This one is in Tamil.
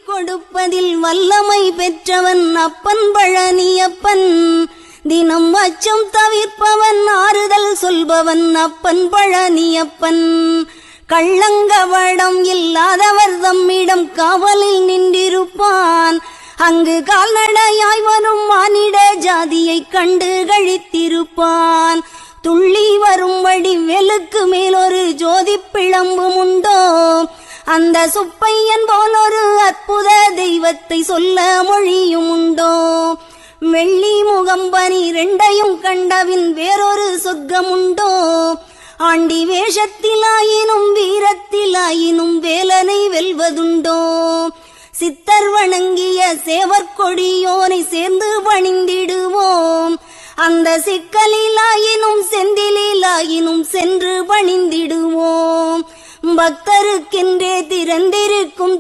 கொடுப்பதில் வல்லமை பெற்றவன் அப்பன் பழனியப்பன். தினம் அச்சம் தவிர்ப்பவன் ஆறுதல் சொல்பவன் அப்பன் பழனியப்பன். கள்ளங்கவடம் இல்லாதவர் தம்மிடம் காவலில் நின்றிருப்பான். அங்கு கால்நடையாய் வரும் மானிட ஜாதியை கண்டு கழித்திருப்பான். துள்ளி வரும்படி வெளுக்கு மேலொரு ஜோதி பிளம்பும் உண்டோ? அந்த சுப்பையன் போலொரு அற்புத தெய்வத்தை சொல்ல மொழியும் உண்டோ? வெள்ளி முகம் 12 கண்டவின் வேறொரு சொர்க்கம் உண்டோ? ஆண்டி வேஷத்திலாயினும் வீரத்திலாயினும் வேலனை வெல்வதுண்டோ? சித்தர் வணங்கிய சேவற்கொடியோனை சேர்ந்து பணிந்திடுவோம். அந்த சிக்கலிலாயினும் செந்திலாயினும் சென்று பணிந்திடுவோம். பக்தருக்கென்றே திறந்திருக்கும்